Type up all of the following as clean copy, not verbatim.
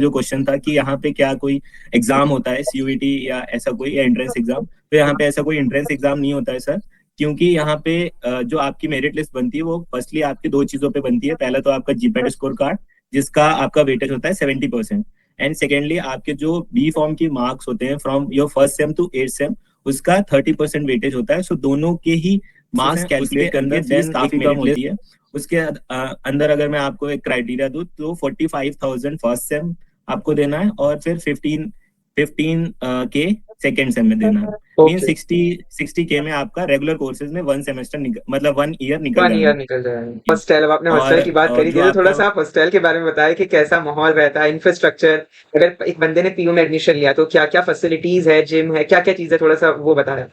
जो क्वेश्चन था कि यहाँ पे क्या कोई एग्जाम होता है सीयूईटी या ऐसा कोई एंट्रेंस एग्जाम, तो यहाँ पे ऐसा कोई एंट्रेंस एग्जाम नहीं होता है सर। क्योंकि यहाँ पे जो आपकी मेरिट लिस्ट बनती है वो फर्स्टली आपकी दो चीजों पे बनती है। पहला तो आपका जीपैट स्कोर कार्ड जिसका आपका वेटेज होता है 70%, एंड सेकेंडली आपके जो बी फॉर्म की मार्क्स होते हैं from your first sem to 8th sem, उसका 30% वेटेज होता है। सो दोनों के ही मार्क्स कैलकुलेट करके फीस काफी कम होती है। उसके अंदर अगर मैं आपको एक क्राइटेरिया दूं तो 45,000 फर्स्ट सेम आपको देना है और फिर 15 के सेकेंड सेम में देना है। मीन 60 के में आपका रेगुलर कोर्सेज में 1 सेमेस्टर मतलब 1 ईयर निकल जाएगा। निकल जाएगा। हॉस्टल, अब आपने हॉस्टल की बात करी थी तो थोड़ा सा आप हॉस्टल के बारे में बताएं कि कैसा माहौल रहता है, इंफ्रास्ट्रक्चर, अगर एक बंदे ने पीयू में एडमिशन लिया तो क्या क्या फैसिलिटीज है, जिम है, क्या क्या चीजें, थोड़ा सा वो बताएं।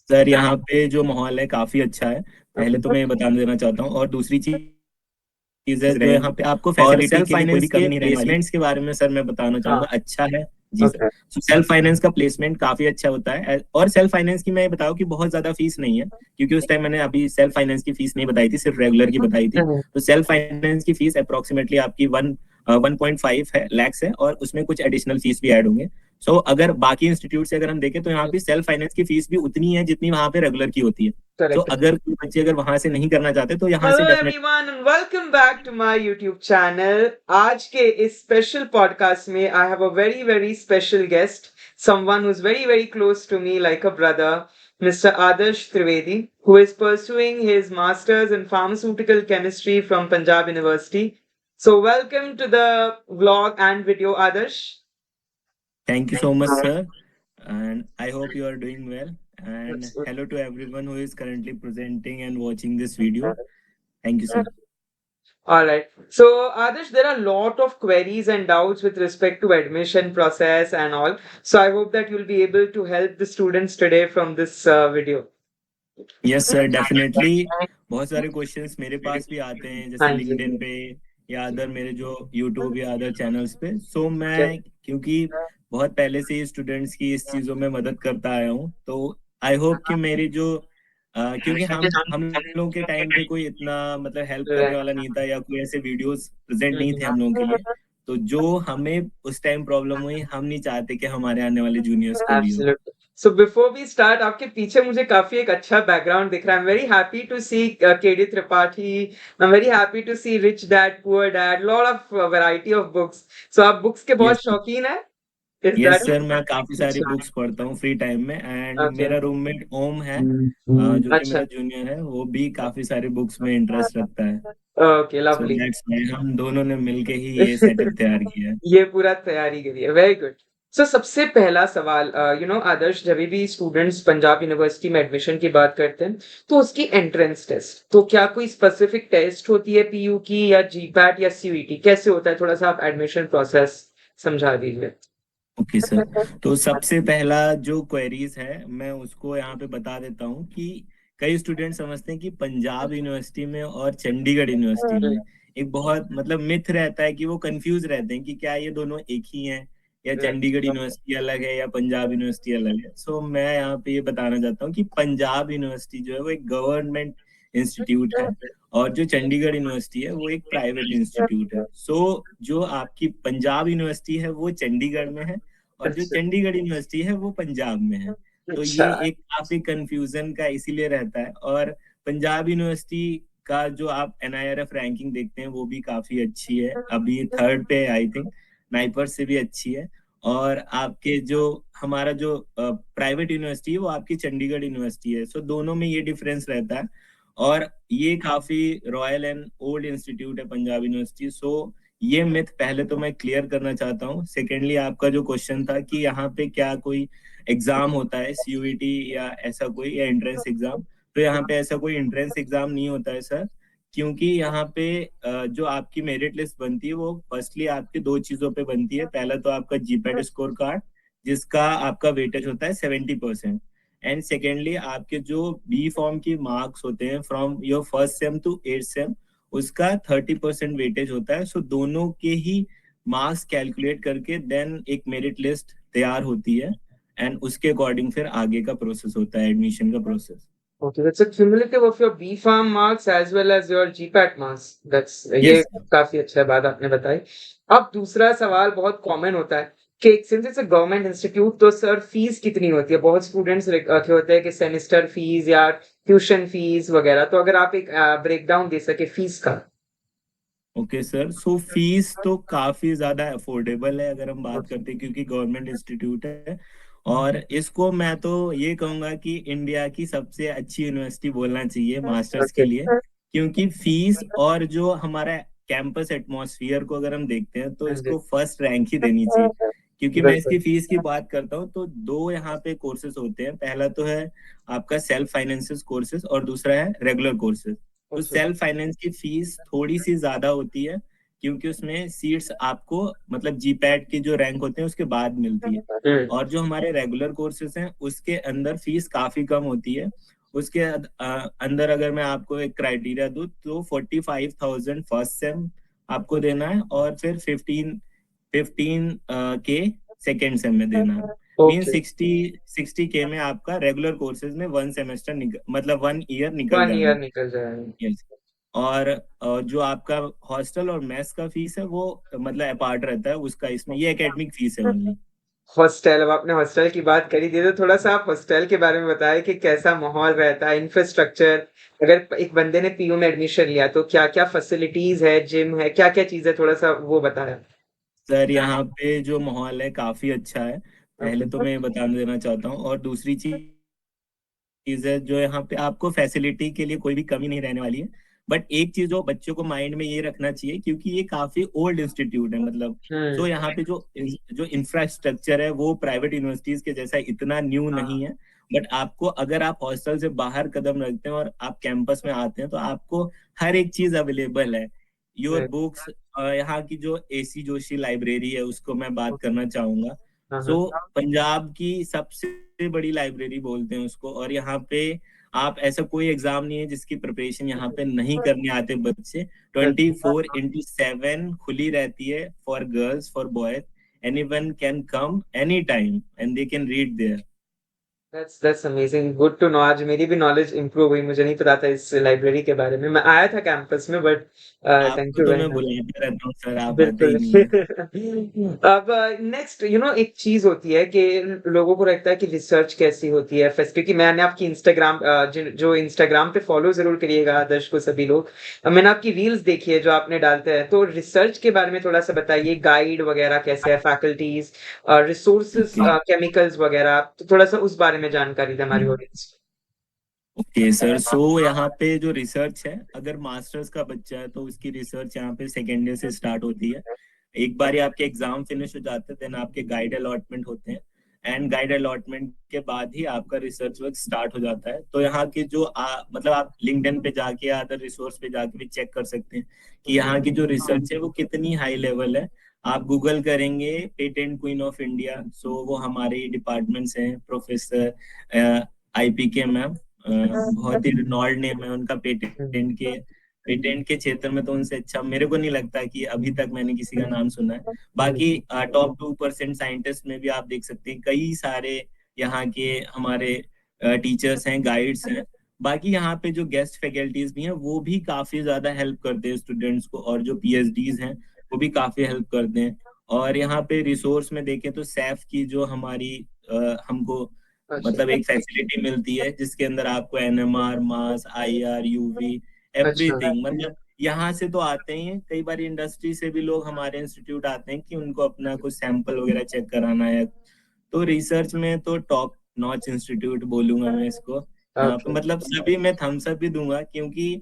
सर यहाँ पे जो माहौल है काफी अच्छा है, पहले तो मैं ये बता देना चाहता हूँ। और दूसरी चीज है जो यहाँ पे आपको फैसिलिटी के लिए कोई भी कमी नहीं रहने वाली। प्लेसमेंट्स के बारे में सर मैं बताना चाहूंगा, अच्छा है जी सर। तो सेल्फ फाइनेंस का प्लेसमेंट काफी अच्छा होता है। और सेल्फ फाइनेंस की मैं बताऊं कि बहुत ज्यादा फीस नहीं है, क्योंकि उस टाइम मैंने अभी सेल्फ फाइनेंस की फीस नहीं बताई थी, सिर्फ रेगुलर की बताई थी। तो सेल्फ फाइनेंस की फीस अप्रोक्सीमेटली आपकी 1.5 है लैक्स है, और उसमें कुछ एडिशनल फीस भी ऐड होंगे। सो अगर बाकी इंस्टीट्यूट से अगर हम देखें तो यहाँ पे सेल्फ फाइनेंस की फीस भी उतनी है जितनी वहाँ पे रेगुलर की होती है। तो अगर कोई बच्चे अगर वहां से नहीं करना चाहते तो यहाँ से everyone and welcome back to my YouTube channel. आज के इस स्पेशल पॉडकास्ट में I have a very very special guest, someone who's very very close to me like a brother, Mr. Adarsh Trivedi, who is pursuing his masters in pharmaceutical chemistry from Punjab University. So welcome to the vlog and video, Adarsh. Thank you so much, sir, and I hope you are doing well. And hello to everyone who is currently presenting and watching this video. Thank you, sir. All right. So, Adarsh, there are a lot of queries and doubts with respect to admission process and all. So, I hope that you'll be able to help the students today from this video. Yes, sir, definitely. बहुत सारे questions मेरे पास भी आते हैं, जैसे LinkedIn पे या other मेरे जो यूट्यूब या अदर चैनल्स पे। सो मैं क्योंकि बहुत पहले से ही स्टूडेंट्स की इस चीज़ों में मदद करता आया हूँ, तो आई होप कि मेरी जो क्योंकि हम लोगों के टाइम पे कोई इतना मतलब हेल्प करने वाला नहीं था, या कोई ऐसे वीडियोस प्रेजेंट नहीं थे हम लोगों के लिए। तो जो हमें उस टाइम प्रॉब्लम हुई, हम नहीं चाहते कि हमारे आने वाले जूनियर्स को भी हो। So before we start, आपके पीछे मुझे काफी एक अच्छा बैकग्राउंड दिख रहा है। I'm very happy to see KD Tripathi. I'm very happy to see Rich Dad, Poor Dad. Lot of variety of books. So आप बुक्स के बहुत शौकीन हैं? यस सर, मैं काफी सारी बुक्स पढ़ता हूँ फ्री टाइम में। एंड मेरा रूममेट ओम है जो कि मेरा जूनियर है, वो भी काफी सारी बुक्स में इंटरेस्ट रखता है। Okay, lovely. हम दोनों ने मिलके ही ये सेटअप तैयार किया है। ये पूरा तैयारी करी है, वेरी गुड। सो सबसे पहला सवाल, आदर्श, जब भी स्टूडेंट्स पंजाब यूनिवर्सिटी में एडमिशन की बात करते हैं तो उसकी एंट्रेंस टेस्ट, तो क्या कोई स्पेसिफिक टेस्ट होती है पीयू की, या जीपैट या सीयूईटी, कैसे होता है? थोड़ा सा आप एडमिशन प्रोसेस समझा दीजिए। ओके सर, तो सबसे पहला जो क्वेरीज है मैं उसको यहाँ पे बता देता हूँ कि कई स्टूडेंट समझते हैं कि पंजाब यूनिवर्सिटी में और चंडीगढ़ यूनिवर्सिटी में एक बहुत मतलब मिथ रहता है कि वो कंफ्यूज रहते हैं कि क्या ये दोनों एक ही हैं, या चंडीगढ़ यूनिवर्सिटी अलग है या पंजाब यूनिवर्सिटी अलग है। सो मैं यहाँ पे ये बताना चाहता हूँ कि पंजाब यूनिवर्सिटी जो है वो एक गवर्नमेंट इंस्टीट्यूट है, और जो चंडीगढ़ यूनिवर्सिटी है वो एक प्राइवेट इंस्टीट्यूट है। सो जो आपकी पंजाब यूनिवर्सिटी है वो चंडीगढ़ में है, और जो चंडीगढ़ यूनिवर्सिटी है वो पंजाब में है। तो ये एक काफी कंफ्यूजन का इसीलिए रहता है। और पंजाब यूनिवर्सिटी का जो आप NIRF रैंकिंग देखते हैं वो भी काफी अच्छी है, अभी 3rd पे आई थिंक, नाइपर से भी अच्छी है। और आपके जो हमारा जो प्राइवेट यूनिवर्सिटी है वो आपकी चंडीगढ़ यूनिवर्सिटी है। सो दोनों में ये डिफरेंस रहता है, और ये काफी रॉयल एंड ओल्ड इंस्टीट्यूट है पंजाब यूनिवर्सिटी। सो ये मिथ पहले तो मैं क्लियर करना चाहता हूँ। सेकेंडली आपका जो क्वेश्चन था कि यहाँ पे क्या कोई एग्जाम होता है सीयूईटी या ऐसा कोई, या एंट्रेंस एग्जाम, तो यहाँ पे ऐसा कोई एंट्रेंस एग्जाम नहीं होता है सर। क्योंकि यहाँ पे जो आपकी मेरिट लिस्ट बनती है वो फर्स्टली आपकी दो चीजों पे बनती है। पहला तो आपका जीपैट स्कोर कार्ड जिसका आपका वेटेज होता है 70%, एंड सेकेंडली आपके जो बी फॉर्म की मार्क्स होते हैं from your first sem to 8th sem, उसका 30% वेटेज होता है। सो दोनों के ही मार्क्स कैलकुलेट करके देन एक मेरिट लिस्ट तैयार होती है, एंड उसके अकॉर्डिंग फिर आगे का प्रोसेस होता है, एडमिशन का process. Okay, that's a cumulative of your B Farm marks as well as your GPAT marks. That's ये यस। काफी अच्छा बात आपने बताई। अब दूसरा सवाल बहुत कॉमन होता है कि since it's a government institute तो सर फीस कितनी होती है? बहुत स्टूडेंट्स रखे होते हैं कि सेमेस्टर फीस या ट्यूशन फीस वगैरह, तो अगर आप एक ब्रेकडाउन दे सके फीस का। ओके सर, सो फीस तो काफी ज्यादा अफोर्डेबल है अगर हम बात करते हैं, क्योंकि गवर्नमेंट इंस्टीट्यूट है। और इसको मैं तो ये कहूंगा कि इंडिया की सबसे अच्छी यूनिवर्सिटी बोलना चाहिए मास्टर्स के ओके। लिए। क्योंकि फीस और जो हमारा कैंपस एटमॉस्फेयर को अगर हम देखते हैं तो हाँ जी। इसको फर्स्ट रैंक ही देनी चाहिए। क्योंकि मैं बिल्कुल। इसकी फीस की बात करता हूँ तो दो यहाँ पे कोर्सेज होते हैं। पहला तो है आपका सेल्फ फाइनेंसिस कोर्सेज और दूसरा है रेगुलर कोर्सेज। तो ओके। सेल्फ फाइनेंस की फीस थोड़ी सी ज्यादा होती है, क्योंकि उसमें सीट्स आपको मतलब जीपैट के जो रैंक होते हैं उसके बाद मिलती है। और जो हमारे रेगुलर कोर्सेज हैं उसके अंदर फीस काफी कम होती है। उसके अंदर अगर मैं आपको एक क्राइटेरिया दूं तो 45,000 फर्स्ट सेम आपको देना है, और फिर 15 के सेकेंड सेम में देना है। Mean okay. 60 के में आपका रेगुलर कोर्सेज में वन सेमेस्टर मतलब 1 ईयर निकल 1 ईयर जाएगा। निकल जाएगा। यस। और जो आपका हॉस्टल और मेस का फीस है वो मतलब अपार्ट रहता है उसका, इसमें ये एकेडमिक फीस है ओनली। हॉस्टल, अब आपने हॉस्टल की बात करी थी तो थोड़ा सा आप हॉस्टल के बारे में बताएं कि कैसा माहौल रहता है, इंफ्रास्ट्रक्चर। अगर एक बंदे ने पीयू में एडमिशन लिया तो क्या क्या फैसिलिटीज है, जिम है, क्या क्या चीज है, थोड़ा सा वो बताया। सर यहाँ पे जो माहौल है काफी अच्छा है, ओके। पहले तो मैं बता देना चाहता हूँ। और दूसरी चीज है जो यहाँ पे आपको फैसिलिटी के लिए कोई भी कमी नहीं रहने वाली है। बट एक चीज जो बच्चों को माइंड में ये रखना चाहिए, क्योंकि ये काफी ओल्ड इंस्टीट्यूट है मतलब, तो हम्म। यहाँ पे जो जो इंफ्रास्ट्रक्चर है वो प्राइवेट यूनिवर्सिटीज के जैसा इतना न्यू नहीं हाँ। है। बट आपको अगर आप हॉस्टल से बाहर कदम रखते हैं और आप कैंपस में आते हैं तो आपको हर एक चीज अवेलेबल है। Your hmm. बुक्स, यहाँ की जो एसी जोशी लाइब्रेरी है उसको मैं बात करना चाहूंगा। हाँ सो हाँ। पंजाब की सबसे बड़ी लाइब्रेरी बोलते हैं उसको। और यहाँ पे आप ऐसा कोई एग्जाम नहीं है जिसकी प्रिपरेशन यहाँ पे नहीं करने आते बच्चे। 24/7 खुली रहती है for girls for boys. Anyone can come anytime and they can read there. That's amazing, good to know. आज मेरी भी नॉलेज इंप्रूव हुई, मुझे नहीं पता था इस लाइब्रेरी के बारे में। मैं आया था कैंपस में बट थैंक आपको यू तो वेरी मैं मच। बुलाता रहता हूँ सर, आप आते बिल्कुल। ही नहीं है। अब नेक्स्ट एक चीज होती है कि लोगों को लगता है कि रिसर्च कैसी होती है फेस्ट, क्योंकि मैंने आपकी इंस्टाग्राम जो इंस्टाग्राम पे फॉलो जरूर करिएगा आदर्श को सभी लोग। मैंने आपकी रील्स देखी है जो आपने डालते हैं, तो रिसर्च के बारे में थोड़ा सा बताइए, गाइड वगैरह कैसे है, फैकल्टीज, रिसोर्सेज, ओके। केमिकल्स वगैरह, तो थोड़ा सा उस बारे में जानकारी दें हमारी ऑडियंस ओके सर, सो यहाँ पे जो रिसर्च है, अगर मास्टर्स का बच्चा है तो उसकी रिसर्च यहाँ पे सेकेंड ईयर से स्टार्ट होती है। एक बार आपके एग्जाम फिनिश हो जाते हैं देन आपके गाइड अलॉटमेंट होते हैं। एंड गाइड अलॉटमेंट के बाद ही आपका रिसर्च वर्क स्टार्ट हो जाता है। तो यहाँ के जो मतलब आप लिंक्डइन पे जाके या अदर रिसोर्स पे जाके भी चेक कर सकते हैं कि यहाँ की जो रिसर्च है वो कितनी हाई लेवल है। आप गूगल करेंगे पेटेंट क्वीन ऑफ इंडिया, सो वो हमारे डिपार्टमेंट्स हैं, प्रोफेसर आईपी के मैम। बहुत ही रिनॉल्ड नेम है उनका पेटेंट के क्षेत्र में। तो उनसे अच्छा मेरे को नहीं लगता कि अभी तक मैंने किसी का नाम सुना है। बाकी टॉप 2% साइंटिस्ट में भी आप देख सकते हैं कई सारे यहाँ के हमारे टीचर्स हैं, गाइड्स हैं। बाकी यहाँ पे जो गेस्ट फैकल्टीज भी हैं वो भी काफी ज्यादा हेल्प करते हैं स्टूडेंट्स को, और जो पीएचडीज हैं वो भी काफी हेल्प करते हैं। और यहाँ पे रिसोर्स में देखें तो सैफ की जो हमारी हमको अच्छा। मतलब एक फैसिलिटी मिलती है जिसके अंदर आपको एनएमआर, मास, आईआर, यूवी, अच्छा। एवरीथिंग मतलब यहाँ से तो आते ही हैं। कई बार इंडस्ट्री से भी लोग हमारे इंस्टीट्यूट आते हैं कि उनको अपना कुछ सैंपल वगैरह चेक कराना है। तो रिसर्च में तो टॉप नॉच इंस्टीट्यूट बोलूंगा मैं इसको। यहाँ पे ओके। मतलब सभी मैं थम्स अप भी दूंगा, क्योंकि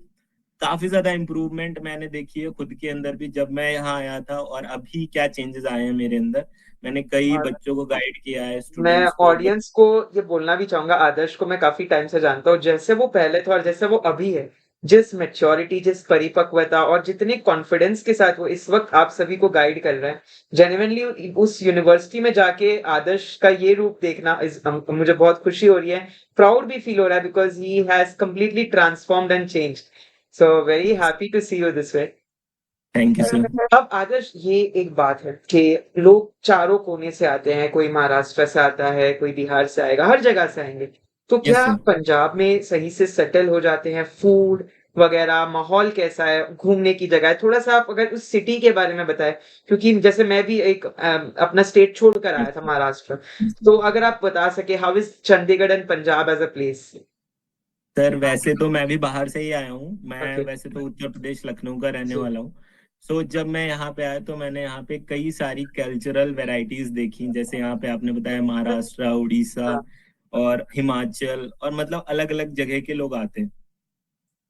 काफी ज्यादा इम्प्रूवमेंट मैंने देखी है खुद के अंदर भी जब मैं यहाँ आया था, और अभी क्या चेंजेस आए हैं मेरे अंदर। मैंने कई बच्चों को गाइड किया है, मैं स्टूडेंट्स को। ऑडियंस को ये बोलना भी चाहूंगा, आदर्श को मैं काफी टाइम से जानता हूँ, जैसे वो पहले था और जैसे वो अभी है, जिस मेच्योरिटी, जिस परिपक्वता और जितने कॉन्फिडेंस के साथ वो इस वक्त आप सभी को गाइड कर रहे हैं, जेन्युइनली उस यूनिवर्सिटी में जाके आदर्श का ये रूप देखना मुझे बहुत खुशी हो रही है, प्राउड भी फील हो रहा है, because he has completely transformed and changed. So very happy to see you this way. Thank you sir. अब आदर्श ये एक बात है कि लोग चारों कोने से आते हैं, कोई महाराष्ट्र से आता है, कोई बिहार से आएगा, हर जगह से आएंगे। तो यस क्या सर। पंजाब में सही से सेटल हो जाते हैं? फूड वगैरह, माहौल कैसा है? घूमने की जगह है? थोड़ा-सा आप अगर उस सिटी के बारे में बताएँ, क्योंकि जैसे मैं भी एक अपना स्टेट छोड़कर आया था महाराष्ट्र। तो अगर आप बता सकें, how is Chandigarh and Punjab as a place? Sir वैसे तो मैं भी बाहर से ही आया हूँ, मैं ओके, वैसे तो उत्तर प्रदेश लखनऊ का रहने जी। वाला हूँ। सो जब मैं यहाँ पे आया तो मैंने यहाँ पे कई सारी कल्चरल वैरायटीज देखी, जैसे यहाँ पे आपने बताया महाराष्ट्र, उड़ीसा हाँ, और हिमाचल, और मतलब अलग अलग जगह के लोग आते हैं।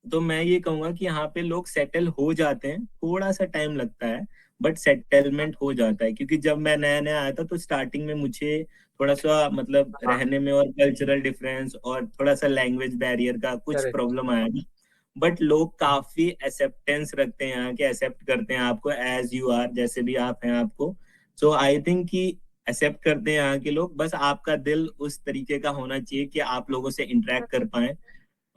तो मैं ये कहूंगा कि यहाँ पे लोग सेटल हो जाते हैं, थोड़ा सा टाइम लगता है बट सेटलमेंट हो जाता है, क्योंकि जब मैं नया नया आया था तो स्टार्टिंग में मुझे थोड़ा सा मतलब हाँ, रहने में और कल्चरल डिफरेंस और थोड़ा सा लैंग्वेज बैरियर का कुछ करेक्ट। प्रॉब्लम आया था। बट लोग काफी एक्सेप्टेंस रखते हैं यहाँ के, एक्सेप्ट करते हैं आपको एज यू आर, जैसे भी आप हैं आपको। सो आई थिंक कि एक्सेप्ट करते हैं यहाँ के लोग, बस आपका दिल उस तरीके का होना चाहिए कि आप लोगों से इंटरेक्ट कर पाए।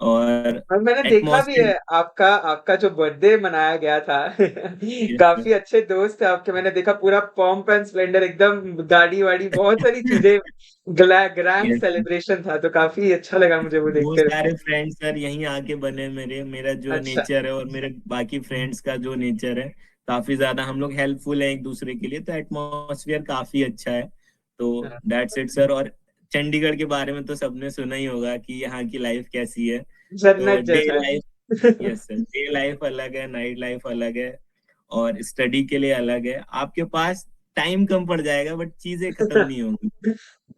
और और मैंने देखा भी एटमॉस्फेयर। है आपका आपका जो बर्थडे मनाया गया था। काफ़ी अच्छे दोस्त थे आपके, मैंने देखा पूरा पॉम्प एंड स्प्लेंडर एकदम, गाड़ी-वाड़ी बहुत सारी चीज़ें, ग्रैंड यस, सेलिब्रेशन था, तो काफ़ी अच्छा लगा मुझे वो वो देखकर। सारे फ्रेंड्स सर यहीं आके बने मेरे, मेरा जो अच्छा, नेचर है और मेरे बाकी फ्रेंड्स का जो नेचर है, काफी ज्यादा हम लोग हेल्पफुल हैं एक दूसरे के लिए, तो एटमॉस्फेयर काफी अच्छा है। तो हाँ, दैट्स इट सर। और चंडीगढ़ के बारे में तो सबने सुना ही होगा कि यहाँ की लाइफ कैसी है। तो जन्नत डे जैसा लाइफ, है। यस सर, डे लाइफ अलग है, नाइट लाइफ अलग है, और स्टडी के लिए अलग है। आपके पास टाइम कम पड़ जाएगा बट चीजें खत्म नहीं होंगी।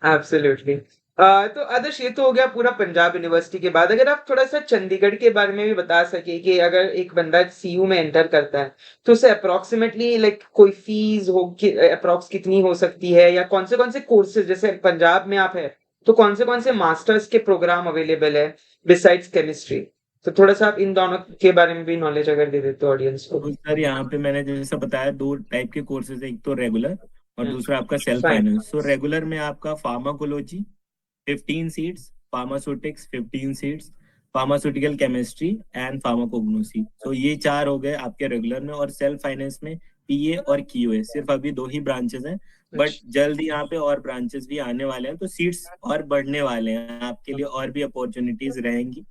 एब्सोल्युटली। तो आदर्श, ये तो हो गया पूरा पंजाब यूनिवर्सिटी के बाद, अगर आप थोड़ा-सा चंडीगढ़ के बारे में भी बता सकें कि अगर एक बंदा सीयू में एंटर करता है, तो उसे अप्रॉक्सिमेटली लाइक कोई फीस हो कि अप्रॉक्स कितनी हो सकती है? या कौन से कोर्सेज़, जैसे पंजाब में आप हैं, तो कौन से मास्टर्स के प्रोग्राम अवेलेबल है बिसाइड्स केमिस्ट्री? तो थोड़ा-सा आप इन दोनों के बारे में भी नॉलेज अगर दे देते ऑडियंस को। तो सर यहाँ पे मैंने जैसा बताया दो टाइप के कोर्सेज है, एक तो रेगुलर और हुँ, दूसरा आपका self fine. Finance. So regular में आपका pharmacology 15 seats, pharmaceutics 15 seats, pharmaceutical chemistry and pharmacognosy. So ये चार हो गए आपके रेगुलर में। और सेल्फ फाइनेंस में पीए और क्यूए, सिर्फ अभी दो ही ब्रांचेस हैं, बट अच्छा, जल्द ही यहाँ पे और ब्रांचेस भी आने वाले हैं, तो सीट्स और बढ़ने वाले हैं, आपके लिए और भी अपॉर्चुनिटीज रहेंगी।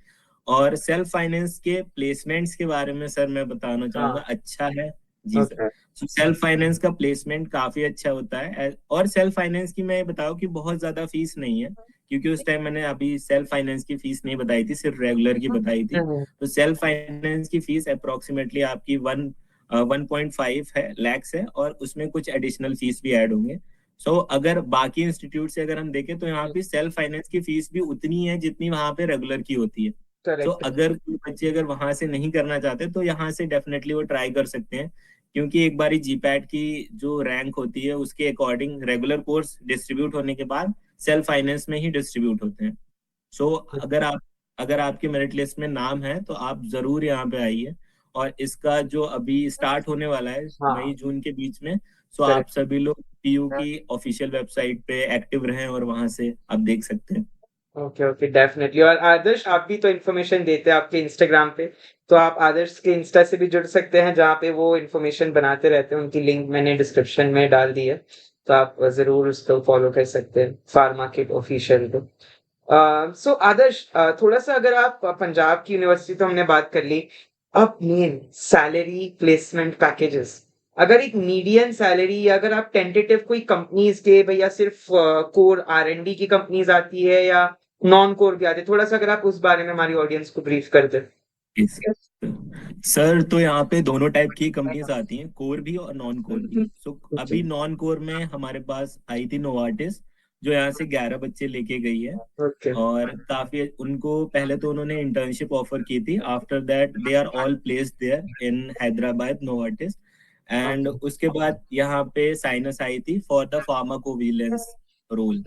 और सेल्फ फाइनेंस के प्लेसमेंट्स के बारे में सर मैं बताना चाहूंगा, हाँ, अच्छा है जी sir. Okay, so self finance का प्लेसमेंट काफी अच्छा होता है। और सेल्फ फाइनेंस की मैं बताऊं कि बहुत ज्यादा फीस नहीं है, क्योंकि उस टाइम मैंने अभी सेल्फ फाइनेंस की फीस नहीं बताई थी, सिर्फ रेगुलर की बताई थी। हुँ, तो सेल्फ फाइनेंस की फीस अप्रोक्सीमेटली आपकी 1.5 है लैक्स है, और उसमें कुछ एडिशनल फीस भी ऐड होंगे। सो अगर बाकी इंस्टीट्यूट से अगर हम देखें तो यहाँ हुँ, पे सेल्फ फाइनेंस की फीस भी उतनी है जितनी वहां पे रेगुलर की होती है। So correct. अगर कोई बच्चे अगर वहां से नहीं करना चाहते तो यहाँ से डेफिनेटली वो ट्राई कर सकते हैं, क्योंकि एक बारी जीपैट की जो रैंक होती है उसके अकॉर्डिंग रेगुलर कोर्स डिस्ट्रीब्यूट होने के बाद सेल्फ फाइनेंस में ही डिस्ट्रीब्यूट होते हैं। सो अगर आपके मेरिट लिस्ट में नाम है तो आप जरूर यहाँ पे आइए। और इसका जो अभी स्टार्ट होने वाला है हाँ, मई जून के बीच में, सो आप करेक्ट। सभी लोग पीयू की ऑफिशियल वेबसाइट पे एक्टिव रहें और वहां से आप देख सकते हैं। Okay, okay, definitely. और आदर्श, आप भी तो इन्फॉर्मेशन देते हैं आपके इंस्टाग्राम पे, तो आप आदर्श के इंस्टा से भी जुड़ सकते हैं, जहाँ पे वो इन्फॉर्मेशन बनाते रहते हैं, उनकी लिंक मैंने डिस्क्रिप्शन में डाल दी है, तो आप ज़रूर उसको फ़ॉलो कर सकते हैं, फार्मा किट ऑफ़िशियल को। सो आदर्श, थोड़ा-सा अगर आप पंजाब की यूनिवर्सिटी तो हमने बात कर ली, अब मेन सैलरी, प्लेसमेंट पैकेजेस, अगर एक मीडियन सैलरी, या अगर आप टेंटेटिव कोई कंपनीज़ के, भैया सिर्फ़ कोर आर-एन-डी की कंपनीज़ आती है या नॉन कोर भी आती है, थोड़ा-सा अगर आप उस बारे में हमारी ऑडियंस को ब्रीफ कर दें? Yes. सर तो यहाँ पे दोनों टाइप की कंपनीज आती हैं, कोर भी और नॉन कोर भी। सो ओके, अभी नॉन कोर में हमारे पास आई थी नोवार्टिस, जो यहाँ से 11 बच्चे लेके गई है। ओके, और काफी उनको पहले तो उन्होंने इंटर्नशिप ऑफर की थी, after that they are all placed there in Hyderabad Novartis. And okay, उसके बाद यहाँ पे साइनस आई थी for the pharmacovigilance role.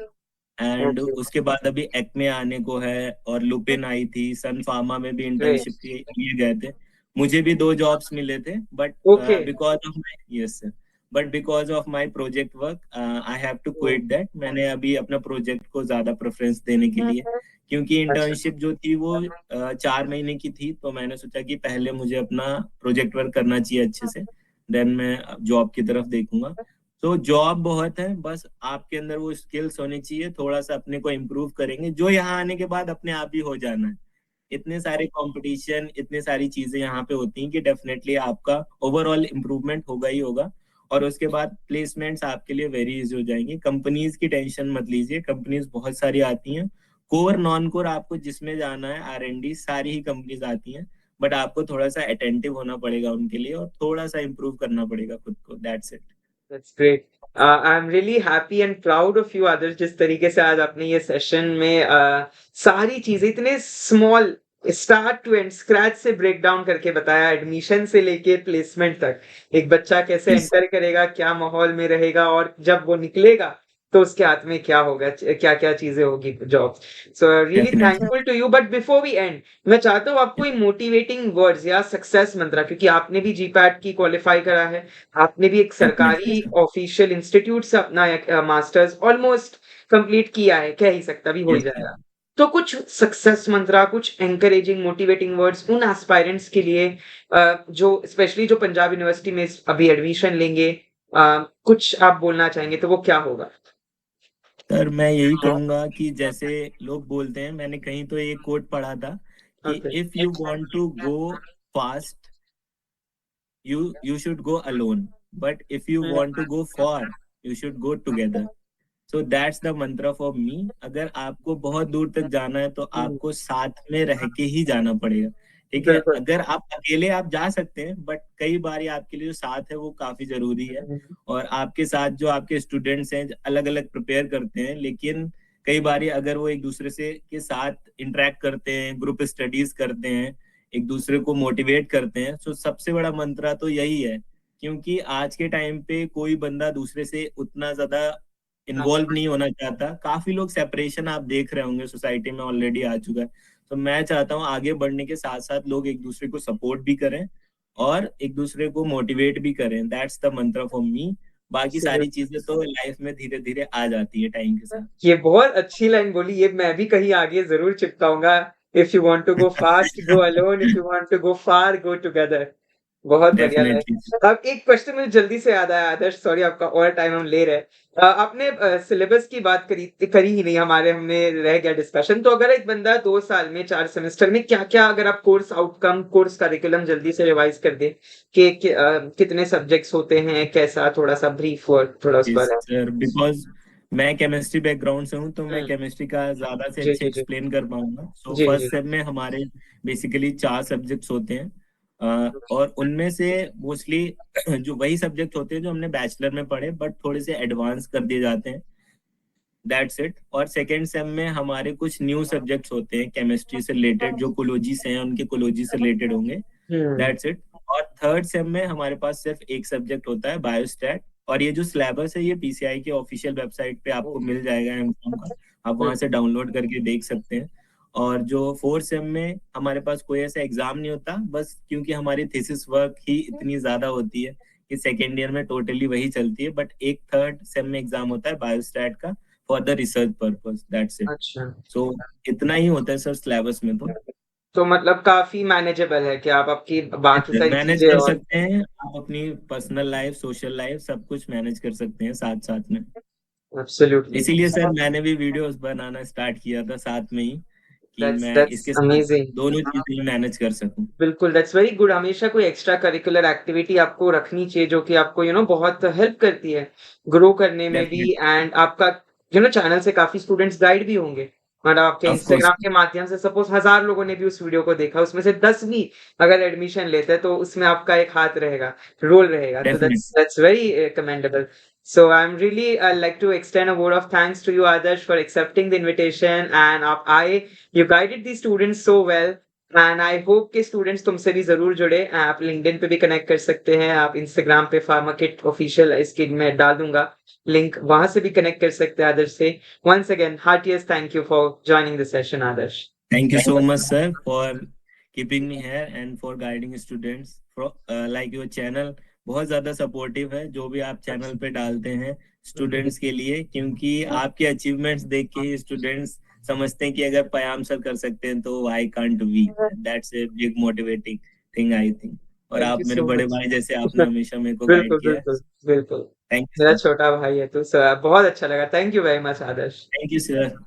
And okay, उसके बाद अभी एक्मे आने को है, और लुपिन आई थी, सन फार्मा में भी इंटर्नशिप ग्रेट, के लिए गए थे। मुझे भी दो जॉब्स मिले थे, but okay, because of my, yes sir, but because of my project work I have to quit that. मैंने अभी अपना प्रोजेक्ट को ज्यादा प्रेफरेंस देने के लिए, क्योंकि अच्छा, इंटर्नशिप जो थी वो 4 महीने की थी, तो मैंने सोचा कि पहले मुझे अपना प्रोजेक्ट वर्क करना चाहिए अच्छे से, देन मैं जॉब की तरफ देखूंगा। तो जॉब बहुत है, बस आपके अंदर वो स्किल्स होनी चाहिए, थोड़ा सा अपने को इम्प्रूव करेंगे, जो यहाँ आने के बाद अपने आप ही हो जाना है। इतने सारे कंपटीशन, इतनी सारी चीजें यहाँ पे होती हैं कि डेफिनेटली आपका ओवरऑल इम्प्रूवमेंट होगा ही होगा। और उसके बाद प्लेसमेंट्स आपके लिए वेरी इजी हो जाएंगी। कंपनीज की टेंशन मत लीजिए, कंपनीज बहुत सारी आती हैं। कोर नॉन कोर आपको जिसमें जाना है, R&D सारी ही कंपनीज आती हैं। बट आपको थोड़ा सा अटेंटिव होना पड़ेगा उनके लिए, और थोड़ा सा इम्प्रूव करना पड़ेगा खुद को। That's it. That's great. I'm really happy and proud of you आदर्श, जिस तरीके से आज आपने ये सेशन में सारी चीजें इतने small start to end scratch से ब्रेक डाउन करके बताया, एडमिशन से लेके प्लेसमेंट तक, एक बच्चा कैसे Yes, एंटर करेगा, क्या माहौल में रहेगा, और जब वो निकलेगा तो उसके हाथ में क्या होगा, क्या क्या चीजें होगी job. So really definitely. Thankful to you. But before we end, मैं चाहता हूँ आप कोई मोटिवेटिंग वर्ड्स या सक्सेस मंत्रा, क्योंकि आपने भी जीपैट की क्वालिफाई करा है, आपने भी एक Definitely, सरकारी sir. ऑफिशियल इंस्टीट्यूट से अपना मास्टर्स ऑलमोस्ट कंप्लीट किया है, कह ही सकता, भी हो ही Yes, sir. जाएगा। तो कुछ सक्सेस मंत्रा, कुछ एंकरेजिंग मोटिवेटिंग वर्ड्स उन एस्पायरेंट्स के लिए जो स्पेशली जो पंजाब यूनिवर्सिटी में अभी एडमिशन लेंगे, कुछ आप बोलना चाहेंगे तो वो क्या होगा? सर मैं यही कहूंगा कि जैसे लोग बोलते हैं, मैंने कहीं तो एक कोट पढ़ा था कि okay. If you want to go fast, you should go alone, but if you want to go far, you should go together. So that's the मंत्र फॉर मी। अगर आपको बहुत दूर तक जाना है तो आपको साथ में रह के ही जाना पड़ेगा। ठीक है, बिल्कुल। अगर आप अकेले आप जा सकते हैं, बट कई बार आपके लिए जो साथ है वो काफी जरूरी है। और आपके साथ जो आपके स्टूडेंट्स हैं अलग अलग प्रिपेयर करते हैं, लेकिन कई बार अगर वो एक दूसरे से के साथ इंटरेक्ट करते हैं, ग्रुप स्टडीज करते हैं, एक दूसरे को मोटिवेट करते हैं, तो सबसे बड़ा मंत्र तो यही है। क्योंकि आज के टाइम पे कोई बंदा दूसरे से उतना ज्यादा इन्वॉल्व नहीं होना चाहता। काफी लोग सेपरेशन आप देख रहे होंगे सोसाइटी में ऑलरेडी आ चुका है। तो मैं चाहता हूँ आगे बढ़ने के साथ साथ लोग एक दूसरे को सपोर्ट भी करें और एक दूसरे को मोटिवेट भी करें। दैट्स द मंत्र फॉर मी। बाकी सारी चीजें तो लाइफ में धीरे धीरे आ जाती है टाइम के साथ। ये बहुत अच्छी लाइन बोली, ये मैं भी कहीं आगे जरूर चिपकाऊंगा। If you want to go fast go alone, if you want to go far go together. बहुत बढ़िया डेफिनेटली। लाइन। अब एक क्वेश्चन मुझे जल्दी से याद आया आदर्श, सॉरी आपका और टाइम हम ले रहे हैं। आपने सिलेबस की बात करी ही नहीं, हमारे हमने रह गया डिस्कशन। तो अगर एक बंदा 2 साल में 4 सेमेस्टर में क्या क्या, अगर आप कोर्स आउटकम कोर्स करिकुलम जल्दी से रिवाइज कर दे कि कितने सब्जेक्ट्स होते हैं, कैसा, थोड़ा सा ब्रीफ वर्ड थोड़ा उस पर। सर बिकॉज मैं केमिस्ट्री बैकग्राउंड से हूँ, तो मैं हम्म। केमिस्ट्री का ज्यादा से जी अच्छे जी जी। एक्सप्लेन कर पाऊंगा। सो जी जी। फर्स्ट सेम में हमारे बेसिकली 4 सब्जेक्ट्स होते हैं। और उनमें से मोस्टली जो वही सब्जेक्ट होते हैं जो हमने बैचलर में पढ़े, बट थोड़े से एडवांस कर दिए जाते हैं। That's it. और सेकेंड सेम में हमारे कुछ न्यू सब्जेक्ट्स होते हैं केमिस्ट्री से रिलेटेड, जो कोलॉजी से हैं उनके कोलॉजी से रिलेटेड होंगे। हम्म। That's it. और थर्ड सेम में हमारे पास सिर्फ एक सब्जेक्ट होता है, बायोस्टैट। और ये जो सिलेबस है ये PCI के ऑफिशियल वेबसाइट पे आपको मिल जाएगा, एमकॉम का। आप वहां से डाउनलोड करके देख सकते हैं। और जो फोर्थ सेम में हमारे पास कोई ऐसा एग्जाम नहीं होता, बस क्योंकि हमारी थीसिस वर्क ही इतनी ज्यादा होती है कि सेकेंड ईयर में टोटली वही चलती है। बट एक थर्ड सेम में एग्जाम होता है बायोस्टैट का, for the research purpose. That's it. अच्छा। सो इतना ही होता है सर सिलेबस में। तो तो मतलब काफी मैनेजेबल है कि आप आपकी बाकी सारी मैनेज चीजें कर और। सकते हैं आप, अपनी पर्सनल लाइफ, सोशल लाइफ, सब कुछ मैनेज कर सकते हैं साथ साथ में। एब्सोल्युटली। इसीलिए सर मैंने भी वीडियोस बनाना स्टार्ट किया था साथ में ही, कि मैं दैट्स इसके साथ अमेजिंग। दोनों चीजें ही मैनेज कर सकूं। बिल्कुल, दैट्स वेरी गुड। हमेशा कोई एक्स्ट्रा करिकुलर एक्टिविटी आपको रखनी चाहिए जो कि आपको बहुत हेल्प करती है ग्रो करने में भी। डेफिनेटली। एंड आपका चैनल से काफी स्टूडेंट्स गाइड भी होंगे, और आपके ऑफ कोर्स। इंस्टाग्राम के माध्यम से सपोज 1000 लोगों ने भी उस वीडियो को देखा, उसमें से 10 भी अगर एडमिशन लेते हैं तो उसमें आपका एक हाथ रहेगा, रोल रहेगा। तो definitely. That's very commendable. So I'm really like to extend a word of thanks to you, Adarsh, for accepting the invitation. And you guided these students so well. And I hope कि students तुमसे भी जरूर जुड़े। आप LinkedIn पे भी connect कर सकते हैं, आप इंस्टाग्राम पे फार्माकिट ऑफिशियल इसकी मैं डाल दूंगा लिंक, वहां से भी कनेक्ट कर सकते हैं आदर्श से। Once again heartiest thank you for joining the session Adarsh. Thank you so much sir for keeping me here and for guiding students. Like your channel बहुत ज्यादा सपोर्टिव है, जो भी आप चैनल पे डालते हैं स्टूडेंट्स के लिए, क्योंकि आपके अचीवमेंट्स देख के ही स्टूडेंट्स समझते हैं कि अगर पयाम सर कर सकते हैं तो I can't we. That's a big motivating thing I think. और थैंक आप यू मेरे सो बड़े मच। भाई जैसे आपने हमेशा मेरे को गाइड बिल्कुल किया है। बिल्कुल बिल्कुल। थैंक यू मेरा सर। छोटा भाई है तू, सर बहुत अच्छा लगा, thank you very much Adarsh. Thank you sir.